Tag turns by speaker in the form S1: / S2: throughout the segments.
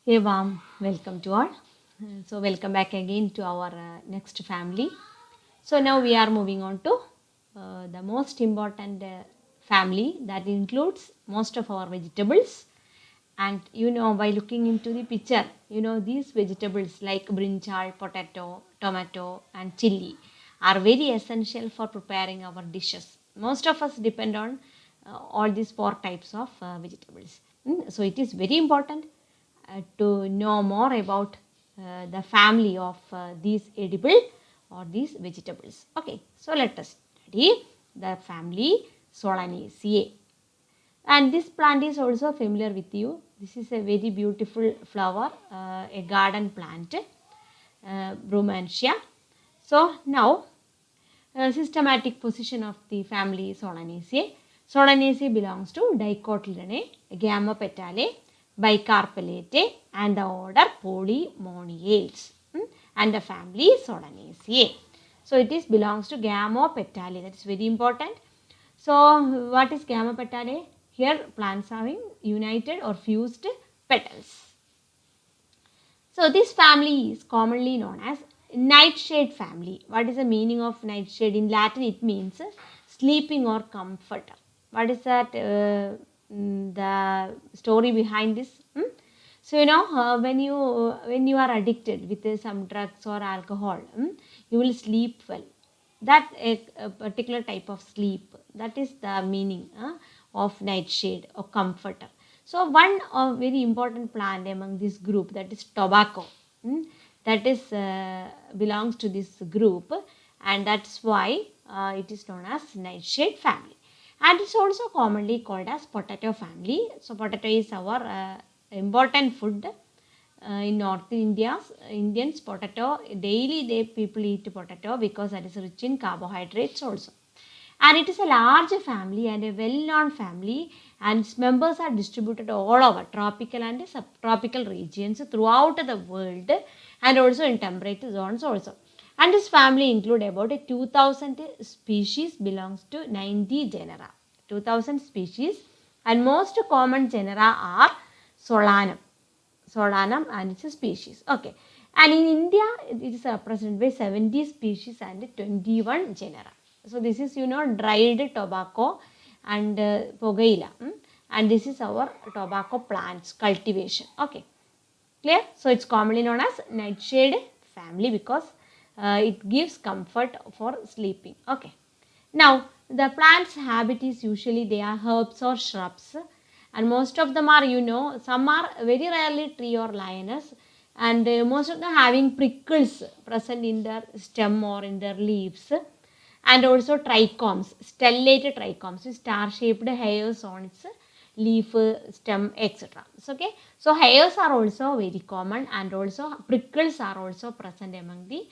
S1: A warm welcome to all. Welcome back again to our next family. So, now we are moving on to the most important family that includes most of our vegetables. And by looking into the picture, these vegetables like brinjal, potato, tomato, and chili are very essential for preparing our dishes. Most of us depend on all these four types of vegetables. So, it is very important to know more about the family of these edible or these vegetables. Okay, so let us study the family Solanaceae. And this plant is also familiar with you. This is a very beautiful flower, a garden plant, Bromantia. So now, systematic position of the family Solanaceae. Solanaceae belongs to Dicotyledonnae, Gamma-petalae, Bicarpellate, and the order Polymoniales, and the family Solanaceae. So it is belongs to Gamma-petalae. That is very important. So what is Gamma-petalae? Here plants having united or fused petals. So this family is commonly known as nightshade family. What is the meaning of nightshade? In Latin it means sleeping or comforter. What is that the story behind this? So when you are addicted with some drugs or alcohol, you will sleep well. That a particular type of sleep, that is the meaning of nightshade or comforter. So one very important plant among this group, that is tobacco, that is belongs to this group, and that's why it is known as nightshade family. And it's also commonly called as potato family. So potato is our important food in North India. Indians potato daily people eat potato because that is rich in carbohydrates also. And it is a large family and a well-known family, and its members are distributed all over tropical and subtropical regions throughout the world, and also in temperate zones also. And this family include about 2000 species, belongs to 90 genera. 2000 species, and most common genera are Solanum and its species. Okay. And in India, it is represented by 70 species and 21 genera. So this is dried tobacco and pogaila, and this is our tobacco plants cultivation. Okay, clear? So it's commonly known as nightshade family because it gives comfort for sleeping. Okay. Now the plant's habit is usually they are herbs or shrubs, and most of them are some are very rarely tree or lianas, and most of them having prickles present in their stem or in their leaves, and also trichomes, stellate trichomes with star shaped hairs on its leaf, stem, etc. Okay, so hairs are also very common, and also prickles are also present among the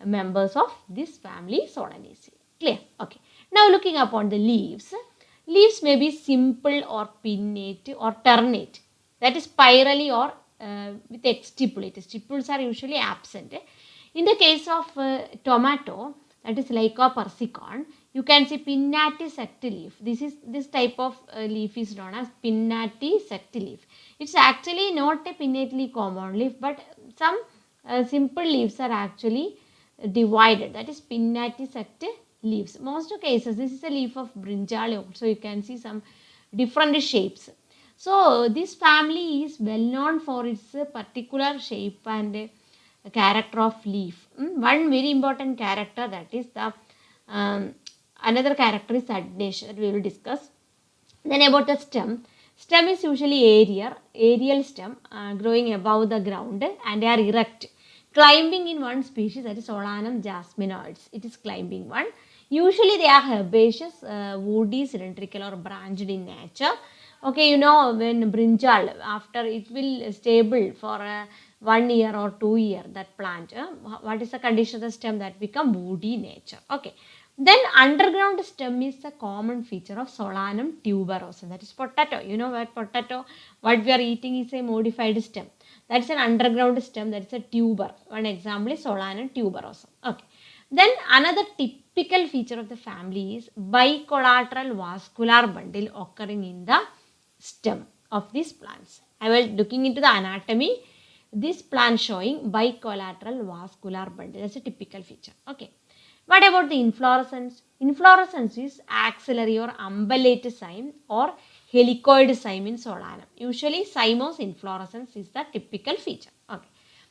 S1: members of this family Solanaceae. Clear? Okay. Now looking upon the leaves. Leaves may be simple or pinnate or ternate, that is spirally or with exstipulate. Stipules are usually absent. In the case of tomato, that is Leica persicon, you can see pinnate sect leaf. This type of leaf is known as pinnate sect leaf. It's actually not a pinnately common leaf, but some simple leaves are actually divided. That is pinnate sect leaves. Most cases, this is a leaf of brinjal, so you can see some different shapes. So this family is well known for its particular shape and character of leaf. One very important character, that is the another character is adnation, that we will discuss. Then about the stem. Stem is usually aerial stem growing above the ground, and they are erect, climbing in one species, that is Solanum jasminoides. It is climbing one. Usually they are herbaceous, woody, cylindrical or branched in nature. Okay, when brinjal, after it will stable for 1 year or 2 year, that plant, what is the condition of the stem? That become woody nature. Okay. Then underground stem is a common feature of Solanum tuberosum, that is potato. What potato, what we are eating is a modified stem. That is an underground stem, that is a tuber. One example is Solanum tuberosum. Okay. Then another typical feature of the family is bicollateral vascular bundle occurring in the stem of these plants. I was looking into the anatomy. this plant showing bicollateral vascular bundle. That's a typical feature. Okay. What about the inflorescence? Inflorescence is axillary or umbellate cyme or helicoid cyme in Solanum. Usually cymose inflorescence is the typical feature. Okay.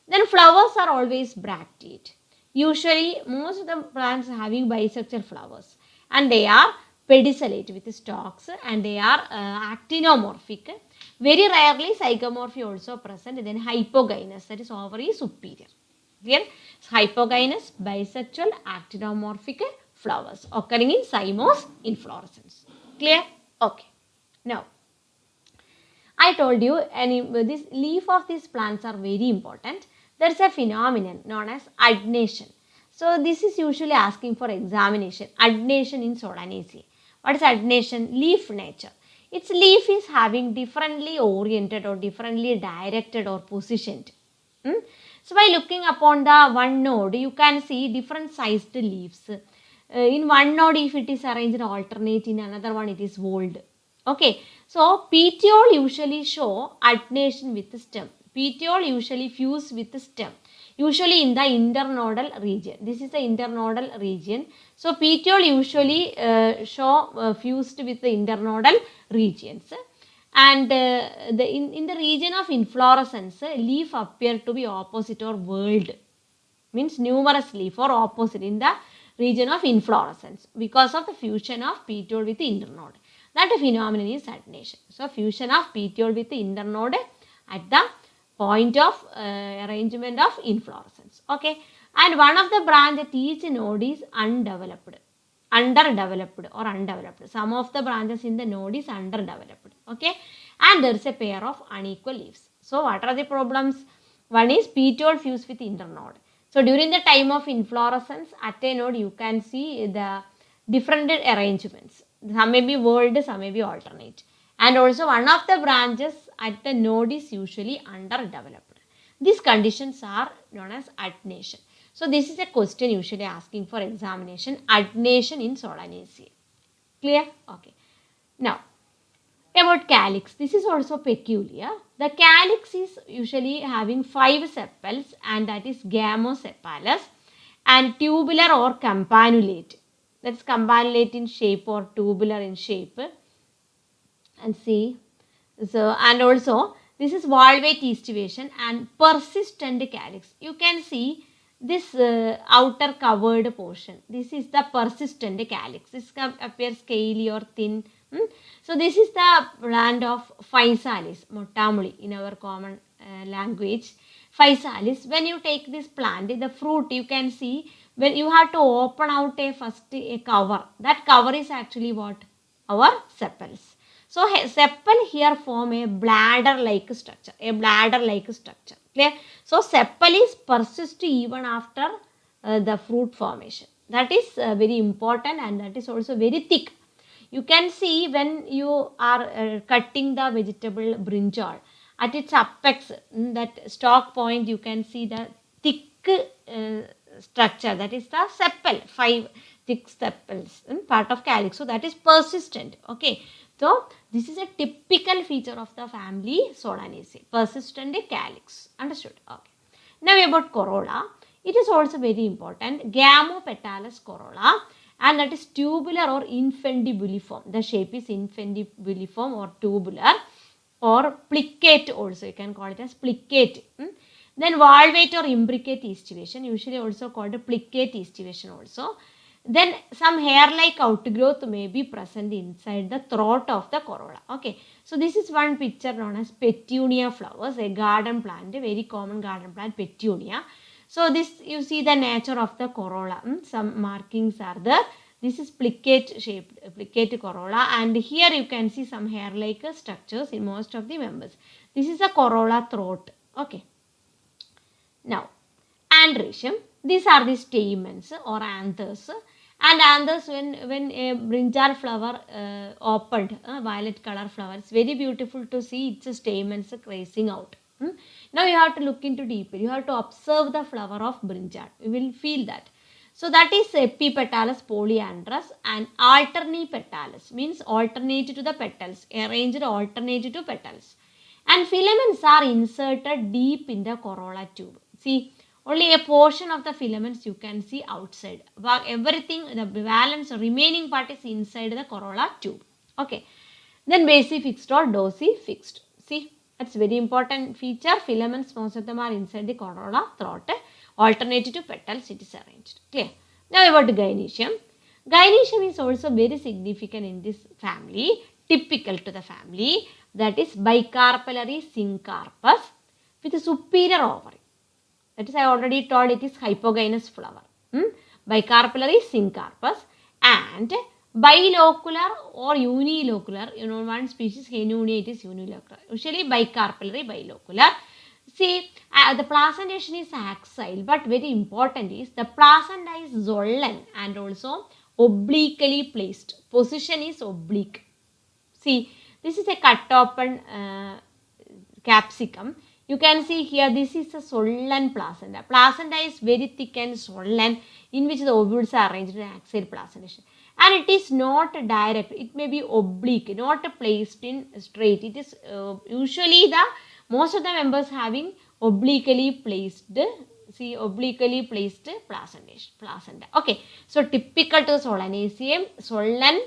S1: Then flowers are always bracteate. Usually most of the plants having bisexual flowers, and they are pedicellate with stalks, and they are actinomorphic. Very rarely zygomorphy also present. Then hypogynous, that is ovary superior. Clear? Hypogynous, bisexual, actinomorphic flowers occurring in cymose inflorescence. Clear? Okay. Now, I told you this leaf of these plants are very important. There is a phenomenon known as adnation. So this is usually asking for examination. Adnation in Solanaceae. What is adnation? Leaf nature. Its leaf is having differently oriented or differently directed or positioned. So by looking upon the one node, you can see different sized leaves. In one node, if it is arranged alternate, in another one it is whorled. Okay, so petiole usually show adnation with the stem. Petiole usually fuse with the stem, usually in the internodal region. This is the internodal region. So petiole usually show fused with the internodal regions. And in the region of inflorescence, leaf appear to be opposite or whorled. Means numerous leaf or opposite in the region of inflorescence because of the fusion of petiole with the internode. That phenomenon is adnation. So fusion of petiole with the internode at the point of arrangement of inflorescence. Okay. And one of the branch at each node is underdeveloped. Some of the branches in the node is underdeveloped. Okay. And there is a pair of unequal leaves. So what are the problems? One is petiole fused with internode. So during the time of inflorescence at a node, you can see the different arrangements. Some may be whorled, some may be alternate. And also one of the branches at the node is usually underdeveloped. These conditions are known as adnation. So this is a question usually asking for examination. Adnation in Solanaceae. Clear? Okay. Now, about calyx. This is also peculiar. The calyx is usually having 5 sepals, and that is gamosepalous, and tubular or campanulate. That's campanulate in shape or tubular in shape. And see, so and also this is valvate estivation and persistent calyx. You can see this outer covered portion. This is the persistent calyx. This appears scaly or thin. So this is the plant of Physalis motamuli in our common language. Physalis. When you take this plant, the fruit, you can see when you have to open out a cover. That cover is actually what? Our sepals. So sepal here form a bladder-like structure. Clear? So sepal is persist even after the fruit formation. That is very important, and that is also very thick. You can see when you are cutting the vegetable brinjal, at its apex, that stalk point, you can see the thick structure, that is the sepal, 5 thick sepals, part of calyx. So that is persistent. Okay. So this is a typical feature of the family Solanaceae, persistent calyx. Understood? Okay. Now about corolla. It is also very important. Gamopetalous corolla, and that is tubular or infundibuliform. The shape is infundibuliform or tubular or plicate also. You can call it as plicate. Then valvate or imbricate estivation, usually also called a plicate estivation also. Then some hair-like outgrowth may be present inside the throat of the corolla. Okay. So this is one picture known as petunia flowers, a garden plant, a very common garden plant, petunia. So this, you see the nature of the corolla. Some markings are there. This is plicate shaped, plicate corolla, and here you can see some hair-like structures in most of the members. This is a corolla throat. Okay. Now, androecium. These are the stamens or anthers. And anthers, when a brinjal flower opened, violet color flower, it's very beautiful to see its stamens raising out. Now you have to look into deeper. You have to observe the flower of brinjal. You will feel that. So that is epipetalous polyandrous, and alternipetalous means alternate to the petals, arranged alternate to petals. And filaments are inserted deep in the corolla tube. See, only a portion of the filaments you can see outside. But everything, the balance remaining part is inside the corolla tube. Okay. Then basi-fixed or dosi-fixed. See, that's very important feature. Filaments, most of them are inside the corolla throat. Alternative to petals, it is arranged. Clear? Now about gynoecium. Gynoecium is also very significant in this family, typical to the family, that is bicarpellary syncarpus with a superior ovary. That is, I already told it is hypogynous flower. Bicarpellary syncarpus and bilocular or unilocular. One species Haenunia, it is unilocular. Usually bicarpellary, bilocular. See, the placentation is axile, but very important is the placenta is swollen and also obliquely placed. Position is oblique. See, this is a cut open capsicum. You can see here, this is a swollen placenta. Placenta is very thick and swollen, in which the ovules are arranged in axial placentation. And it is not direct. It may be oblique, not placed in straight. It is usually the most of the members having obliquely placed, see, obliquely placed placenta. Okay, so typical to Solanaceae, swollen,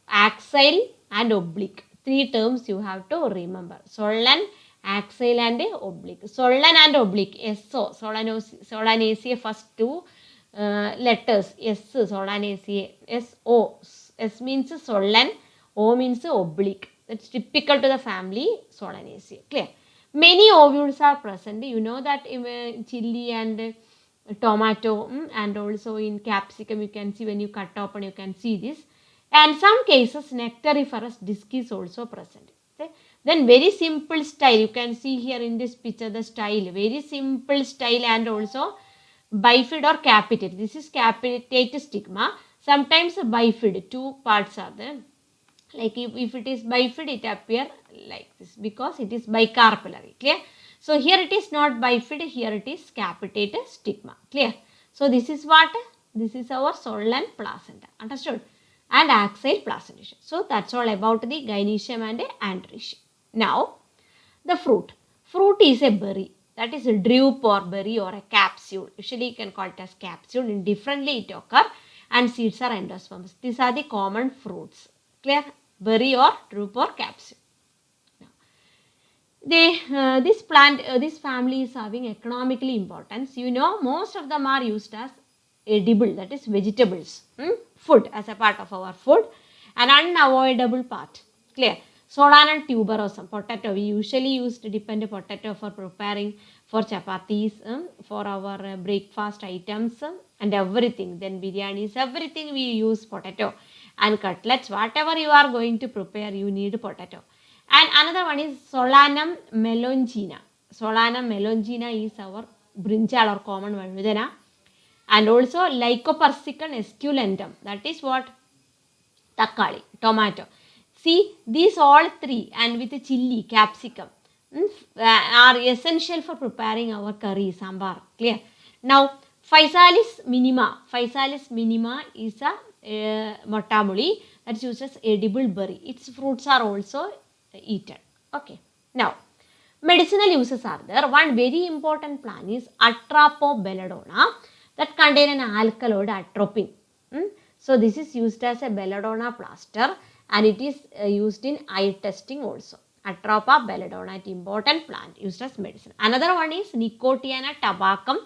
S1: axial and oblique. Three terms you have to remember. Swollen, axial and oblique. Swollen and oblique. SO, Solanaceae, first two letters. S, Solanaceae. SO. S means swollen, O means oblique. That's typical to the family Solanaceae. Clear? Many ovules are present. You know that in chili and tomato and also in capsicum you can see, when you cut open you can see this. And some cases nectariferous disc is also present. Okay? Then very simple style, you can see here in this picture the style, very simple style and also bifid or capitate. This is capitate stigma. Sometimes bifid, two parts are there. Like if it is bifid, it appear like this because it is bicarpellary. Clear? So here it is not bifid, here it is capitate stigma. Clear? So this is what? This is our swollen placenta. Understood? And axial placentation. So that's all about the gynoecium and androecium. Now the fruit. Fruit is a berry. That is a drupe or berry or a capsule. Usually you can call it as capsule. Indifferently it occurs and seeds are endosperms. These are the common fruits. Clear? Berry or drupe or capsule. Now, this plant, this family is having economically importance. You know, most of them are used as edible, that is vegetables, food, as a part of our food, an unavoidable part. Clear? Solanum tuberosum, potato. We usually used to depend on potato for preparing for chapatis, for our breakfast items and everything. Then biryanis, everything we use potato. And cutlets, whatever you are going to prepare, you need potato. And another one is Solanum melongena. Solanum melongena is our brinjal or common valvulana. And also Lycopersicum esculentum. That is what? Takkali, tomato. See, these all three and with the chilli, capsicum are essential for preparing our curry, sambar. Clear? Now, Physalis minima. Physalis minima is a motamuli that is used as edible berry. Its fruits are also eaten. Okay. Now, medicinal uses are there. One very important plant is Atrapobelladonna that contain an alkaloid atropine. So, this is used as a belladonna plaster and it is used in eye testing also. Atropa belladonna, important plant used as medicine. Another one is Nicotiana tabacum.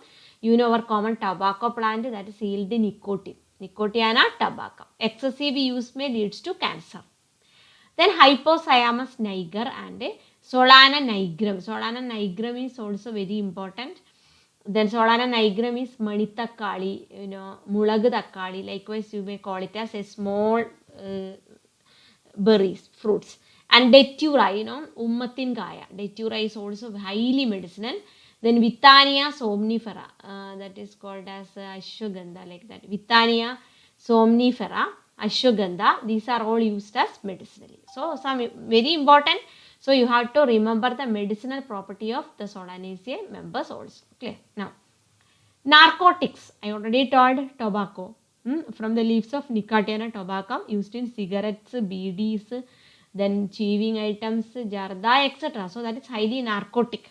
S1: You know our common tobacco plant that is yield nicotine. Nicotiana tabacum. Excessive use may leads to cancer. Then Hypocymus niger and Solana nigrum. Solana nigrum is also very important. Then Solana nigrum is Manitakkali, you know, Mulagu takkali. Likewise, you may call it as a small berries, fruits. And Datura, you know, Ummatin Gaya. Datura is also highly medicinal. Then Withania somnifera, that is called as Ashwagandha, like that. Withania somnifera, Ashwagandha, these are all used as medicinally. So, some very important. So, you have to remember the medicinal property of the Solanaceae members also. Clear? Now, narcotics. I already told tobacco. From the leaves of Nicotiana tabacum used in cigarettes, BDs, then chewing items, jarda, etc. So that is highly narcotic.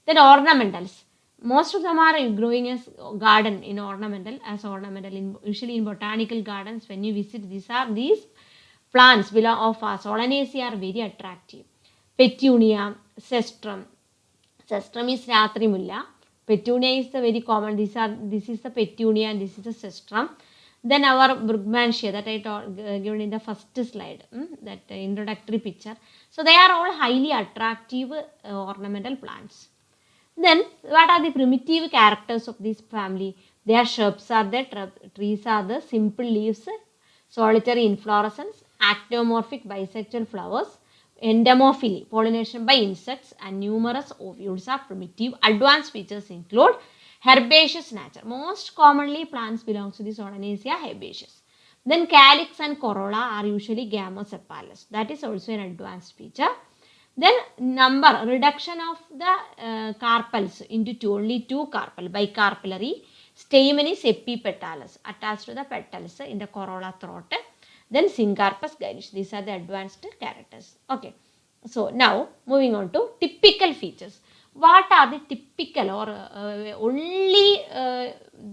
S1: Then ornamentals. Most of them are growing as garden in ornamental, usually in botanical gardens. When you visit, these plants of Solanaceae are very attractive. Petunia, cestrum. Cestrum is Ratri Mulla. Petunia is the very common. This is the petunia and this is the cestrum. Then our Brugmansia that I given in the first slide, that introductory picture. So they are all highly attractive ornamental plants. Then what are the primitive characters of this family? Their shrubs are there, trees are there, simple leaves, solitary inflorescence, actinomorphic bisexual flowers, entomophily, pollination by insects, and numerous ovules are primitive. Advanced features include herbaceous nature. Most commonly plants belong to the Solanaceae herbaceous. Then calyx and corolla are usually gamosepalous. That is also an advanced feature. Then reduction of the carpels into only two carpel, bicarpellary. Stamen is epipetalous, attached to the petals in the corolla throat. Then syncarpous gynoecious. These are the advanced characters. Okay. So now moving on to typical features. What are the typical or only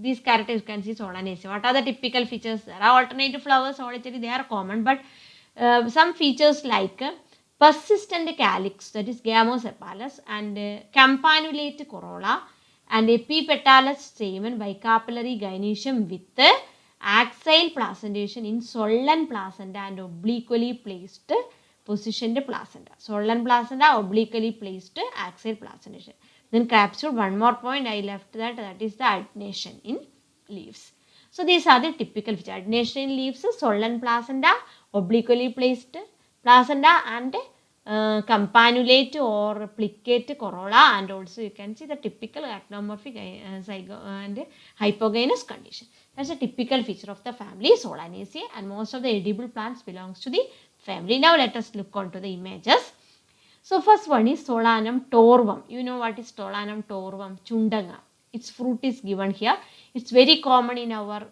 S1: these characters you can see Solanaceae? What are the typical features? There are alternative flowers, solitary, they are common, but some features like persistent calyx, that is gamosepalous, and campanulate corolla, and epipetalous stamen, bicarpellary gynoecium with axile placentation in Sollan placenta and obliquely placed positioned placenta. Sollan placenta, obliquely placed axile placentation. Then capsule, one more point I left that is the adnation in leaves. So these are the typical features. Adnation in leaves, Sollan placenta, obliquely placed placenta, and campanulate or plicate corolla, and also you can see the typical actinomorphic and hypogynous condition. That's a typical feature of the family Solanaceae, and most of the edible plants belongs to the family. Now let us look onto the images. So first one is Solanum torvum. You know what is Solanum torvum? Chundanga. Its fruit is given here. It's very common in our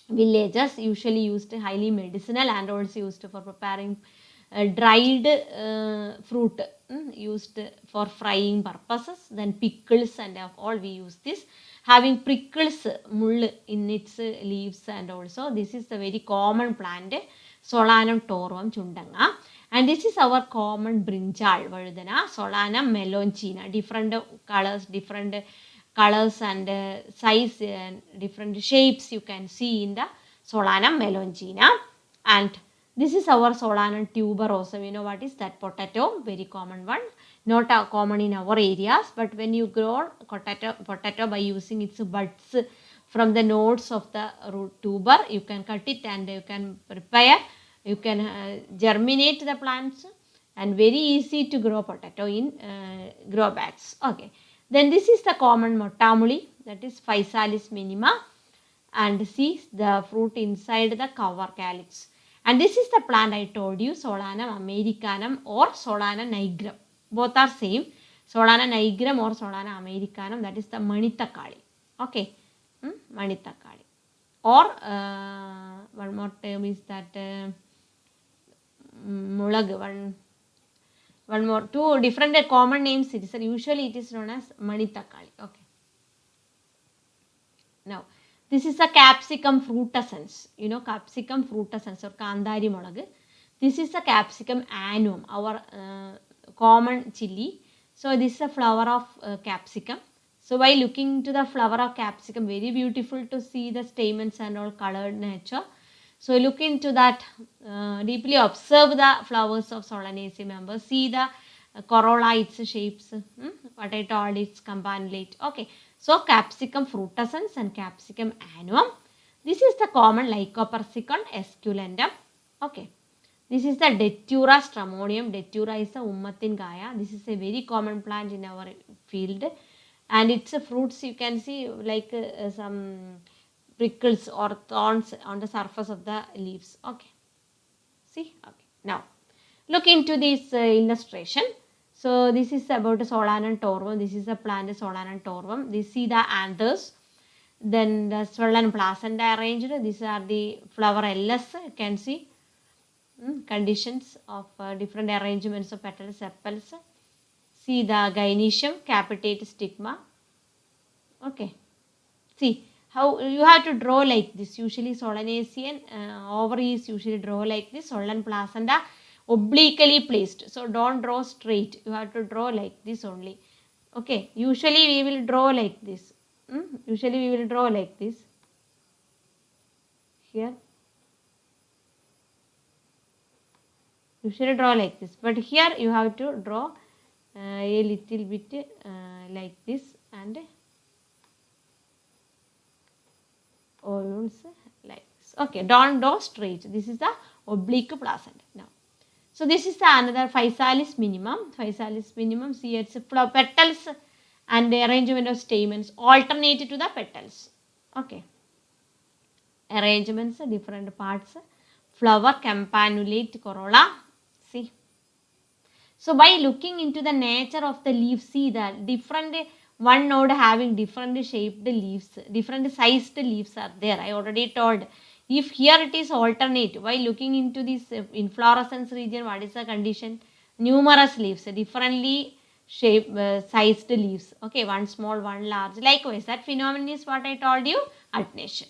S1: villages, usually used highly medicinal and also used for preparing dried fruit, used for frying purposes. Then pickles and all we use this. Having prickles, mull in its leaves, and also this is the very common plant Solanum torvum chundanga. And this is our common brinjal Vardhana, Solanum meloncina. Different colors and size and different shapes you can see in the Solanum meloncina. And this is our Solanum tuberosa. We know what is that? Potato, very common one. Not common in our areas, but when you grow potato by using its buds from the nodes of the root tuber, you can cut it and you can prepare. You can germinate the plants, and very easy to grow potato in grow bags. Okay. Then this is the common motamuli, that is Physalis minima, and see the fruit inside the cover calyx. And this is the plant I told you, Solanum americanum or Solanum nigrum. Both are same. Solanum nigrum or Solanum americanum, that is the Manitakali. Okay. Manitakali. Or one more term is that Mulag. One more. Two different common names. Usually it is known as Manitakali. Okay. Now, this is a capsicum frutescens. You know capsicum frutescens or Kandari Mulag. This is a capsicum annuum, our common chili. So this is a flower of capsicum. So by looking to the flower of capsicum, very beautiful to see the stamens and all colored nature. So look into that, deeply observe the flowers of Solanaceae members, see the corolla, its shapes, what I told, its campanulate. Okay, so capsicum frutescens and capsicum annuum. This is the common Lycopersicon esculentum. Okay. This is the Datura stramonium. Datura is a Ummatin Gaya. This is a very common plant in our field. And its fruits you can see like some prickles or thorns on the surface of the leaves. Okay. See? Okay. Now, look into this illustration. So, this is about Solanum torvum. This is a plant Solanum torvum. This see the anthers. Then the swollen placenta arranged. These are the flower LS. You can see. conditions of different arrangements of petals, sepals. See the gynoecium, capitate, stigma. Okay. See how you have to draw like this. Usually Solanacean ovary is usually draw like this. Solan placenta obliquely placed. So don't draw straight. You have to draw like this only. Okay. Usually we will draw like this. Usually we will draw like this. Here. Usually draw like this. But here you have to draw a little bit like this and ovules like this. Okay, don't draw straight. This is the oblique placenta now. So this is the another physalis minimum. Physalis minimum. See its petals and the arrangement of stamens alternate to the petals. Okay. Arrangements, different parts. Flower, campanulate, corolla. See. So by looking into the nature of the leaf, see that different one node having different shaped leaves, different sized leaves are there. I already told. If here it is alternate, by looking into this inflorescence region, what is the condition? Numerous leaves, differently shaped, sized leaves. Okay, one small, one large. Likewise, that phenomenon is what I told you, alternation.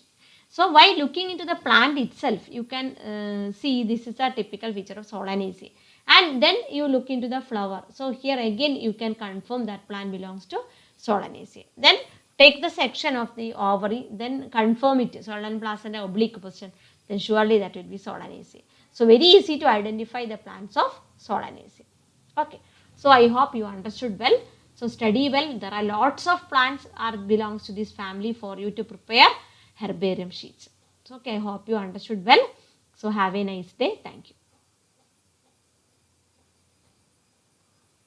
S1: So, by looking into the plant itself, you can see this is a typical feature of Solanaceae. And then you look into the flower. So, here again you can confirm that plant belongs to Solanaceae. Then take the section of the ovary, then confirm it, Solan placenta oblique position, then surely that will be Solanaceae. So, very easy to identify the plants of Solanaceae. Okay. So, I hope you understood well. So, study well. There are lots of plants belongs to this family for you to prepare herbarium sheets. So, okay, I hope you understood well. So, have a nice day. Thank you.